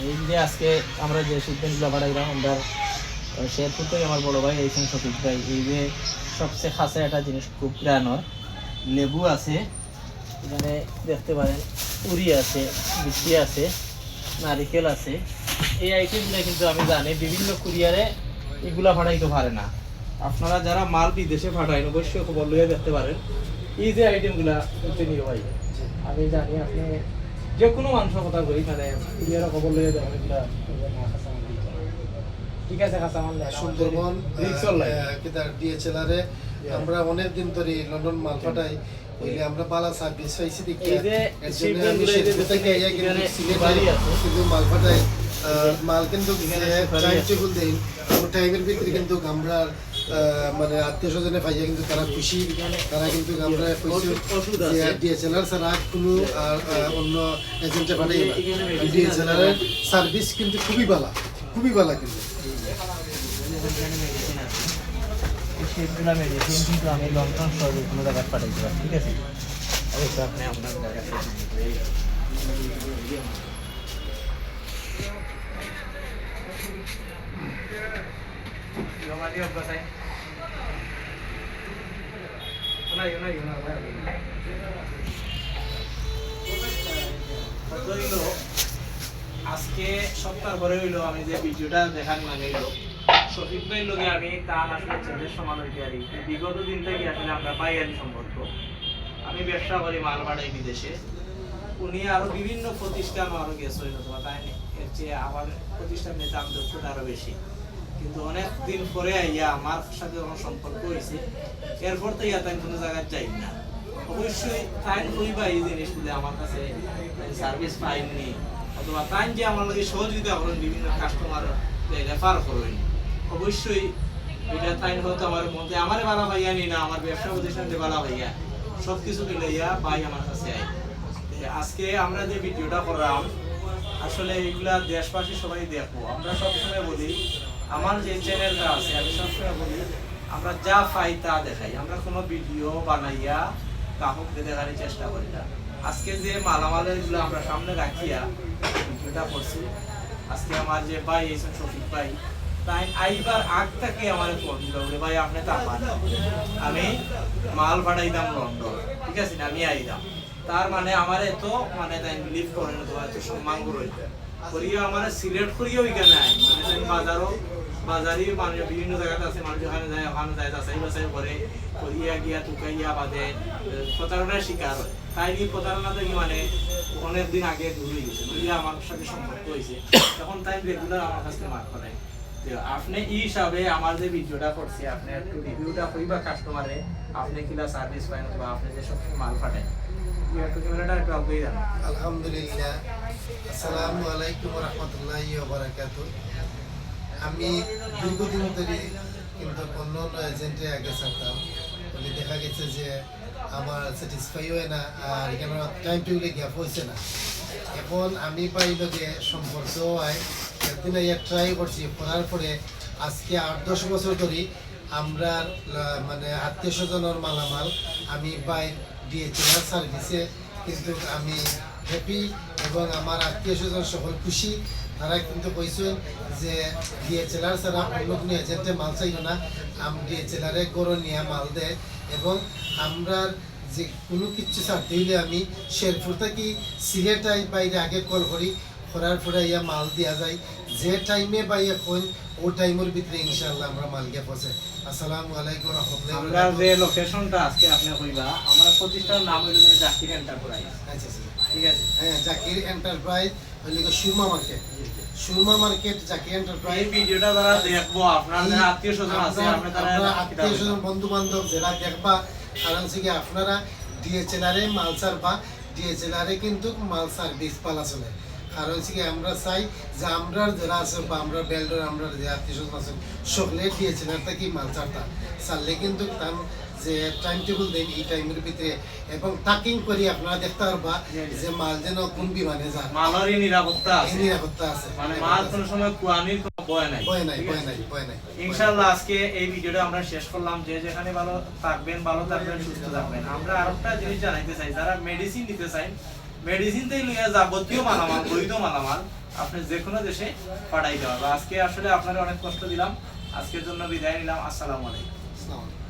এই যে আজকে আমরা যে সিদ্ধান্তগুলো পাঠাইলাম আমরা শেরপুর থেকে আমার বড় ভাই এইছেন শফিক ভাই। এই যে সবচেয়ে খাসে একটা জিনিস খুব প্রাণর লেবু আছে, এখানে দেখতে পারেন উড়ি আছে, বিচি আছে, নারিকেল আছে। এই আইটেমগুলো কিন্তু আমি জানি বিভিন্ন কুরিয়ারে এগুলা পাঠাইতে পারে না। আপনারা যারা মাল বিদেশে পাঠায় অবশ্যই খবর লইয়া দেখতে পারেন। এই যে আইটেমগুলা নিয়ে ভাই আমি জানি আপনি যে কোনো মানুষের কথা কই মানে কুরিয়ারে খবর লইয়া দেবেন এগুলা ঠিক আছে। কাঁচামাল সুন্দরবন কিদার ডিএচএলআরে আমরা অনেক দিন ধরে লন্ডন মাল পাঠাই বলি আমরা বালা সার্ভিস পাইছি দেখি এই যে আমি শেরপুর থেকে আইয়া কিন্তু সিলেটে কিন্তু মাল পাঠাই মাল কিন্তু টাইম টেবিল দেই টাইমের ভিতরে কিন্তু আমরা মানে আত্মীয় স্বজনে পাইয়া কিন্তু তারা খুশি, তারা কিন্তু আমরা ডিএচএলআর ছাড়া কোনো অন্য এজেন্টে পাঠাই না। ডিএচএলআর এর সার্ভিস কিন্তু খুবই ভালো কিন্তু সেগুলো মেডিসিন কিন্তু আমি লন্ডন শহরে কোনো জায়গায় পাঠাইতে পারি, ঠিক আছে। অবশ্যই আপনি আপনার জায়গায় আজকে সপ্তাহ পরে হইলো আমি যে ভিডিওটা দেখান মানে শফিক ভাই লোকে আমি তার আসলে ছেলের সমান হইতে পারি। বিগত দিন থেকে আসলে আমরা পাইয়ারি সম্পর্ক, আমি ব্যবসা করি মাল পাঠাই বিদেশে, উনি আরো বিভিন্ন প্রতিষ্ঠান আরো গেছে হইলো তোমার তাই এর চেয়ে আমার প্রতিষ্ঠানের দাম দক্ষতা আরো বেশি। কিন্তু অনেক দিন পরে আইয়া আমার সাথে আমার সম্পর্ক হয়েছে, এরপর তো ইয়া তাই কোনো জায়গায় যাই না। অবশ্যই তাই কইবা এই জিনিসগুলো আমার কাছে সার্ভিস পাইনি অথবা তাই যে আমার লাগে সহযোগিতা করেন বিভিন্ন কাস্টমার রেফার করেন, অবশ্যই এটা তাই হয়তো আমার মধ্যে আমারে বালা ভাইয়া নি না আমার ব্যবসা প্রতিষ্ঠানে বালা ভাইয়া সব কিছু মিলাইয়া ভাই আমার কাছে আই। আজকে আমরা যে ভিডিওটা করলাম আসলে এগুলা দেশবাসী সবাই দেখবো। আমরা সবসময় বলি আমার যে চ্যানেলটা আছে আমি সবসময় বলি আমরা যা পাই তা দেখাই, আমরা কোনো ভিডিও বানাইয়া গ্রাহককে দেখানোর চেষ্টা করি না। আজকে যে মালামালের গুলো আমরা সামনে রাখিয়া ভিডিওটা করছি, আজকে আমার যে ভাই এইসব শফিক ভাই তাই আইবার আগ থেকে আমার ফোন দিল ভাই আপনি তো আমি মাল পাঠাইতাম লন্ডন, ঠিক আছে না আমি আইতাম। তার মানে আমার এত মানে তাই বিলিভ করেন তো এত সম্মান করিয়া আমার সিলেক্ট করিয়া ওইখানে আই মানে বাজারও বাজারি মানে বিভিন্ন জায়গাতে আছে মানুষ ওখানে যায় যাচাই বাছাই করে করিয়া গিয়া টুকাইয়া বাদে প্রতারণার শিকার হয়। তাই নিয়ে প্রতারণা থেকে মানে অনেক দিন আগে দূর হয়ে গেছে, নইলে আমার সাথে সম্পর্ক হয়েছে তখন তাই রেগুলার আমার কাছে মার্ক করে। আপনি এই হিসাবে আমার যে ভিডিওটা করছি আপনি একটু রিভিউটা কইবা কাস্টমারে আপনি কিলা সার্ভিস পান অথবা আপনি যে সব মাল পাঠান একটু ক্যামেরাটা একটু আপনি জানেন। আলহামদুলিল্লাহ, আসসালামু আলাইকুম ওয়া রাহমাতুল্লাহি ওয়া বারাকাতুহু। আমি দীর্ঘদিন ধরে কিন্তু অন্য এজেন্টে আগে থাকতাম, বলে দেখা গেছে যে আমার স্যাটিসফাই হয় না আর এখানে টাইম টেবিলে গ্যাপ হয়েছে না। এখন আমি পাইল যে সম্পর্ক হয় একদিন ইয়া ট্রাই করছি, করার পরে আজকে 8-10 বছর ধরে আমরা মানে আত্মীয় স্বজনের মালামাল আমি বাই ডিএচএলআর সার্ভিসে কিন্তু আমি হ্যাপি এবং আমার আত্মীয় স্বজন সকল খুশি। তারা কিন্তু কইছেন যে ডিএচএলআর ছাড়া অন্য কোনো এজেন্টে মাল চাইল না, ডিএচএলআরে গরো নিয়ে মাল দেয় এবং আমরা যে কোনো কিছু ছাড়তে হইলে আমি শেরপুর থেকে সিলেটাই বাইরে আগে কল করি, করার পরে ইয়া মাল দেওয়া যায় যে টাইমে বা এখন ও টাইমের ভিতরে ইনশাআল্লাহ আমরা মাল গিয়ে পৌঁছে। আসসালামু আলাইকুম ওয়া রাহমাতুল্লাহি ওয়া আমরা বারাকাতুহু। যে লোকেশনটা আজকে আপনি কইবা আমরা প্রতিষ্ঠানের নাম হইলো জাকির এন্টারপ্রাইজ, আচ্ছা ঠিক আছে। হ্যাঁ, জাকির এন্টারপ্রাইজ হইলো Surma market, Surma market Zakir enterprise. এই ভিডিওটা যারা দেখবো আপনাদের আত্মীয় স্বজন আছে আপনি তারা আত্মীয় স্বজন বন্ধু বান্ধব যারা দেখবা কারণ থেকে আপনারা ডিএচএলআর এ মাল সারবা, ডিএচএলআর এ কিন্তু মাল সার্ভিস পালা চলে। কারণ থেকে আমরা চাই যে আমরা যারা আছে বা আমরা বেল্ডর আমরা যে আত্মীয় স্বজন আছেন সকলে ডিএচএলআর থেকে মাল চারলে কিন্তু তার যে টাইম টেবিল দেন এই টাইমের ভিতরে এবং টাকিং করি আপনারা দেখতে পারবা যে মাল যেন কোন বিমানে যায় মালের নিরাপত্তা আছে, নিরাপত্তা আছে, মানে মাল কোন সময় কুয়ানির কোনো ভয় নাই। ইনশাআল্লাহ আজকে এই ভিডিওটা আমরা শেষ করলাম। যে যেখানে ভালো থাকবেন সুস্থ থাকবেন। আমরা আরেকটা জিনিস জানাইতে চাই, যারা মেডিসিন নিতে চাই মেডিসিন থেকে লইয়া যাবতীয় মালামাল বৈধ মালামাল আপনি যে কোনো দেশে পাঠাইতে পারবেন। আজকে আসলে আপনারা অনেক কষ্ট দিলাম, আজকের জন্য বিদায় নিলাম। আসসালামু আলাইকুম। আসসালামু আলাইকুম।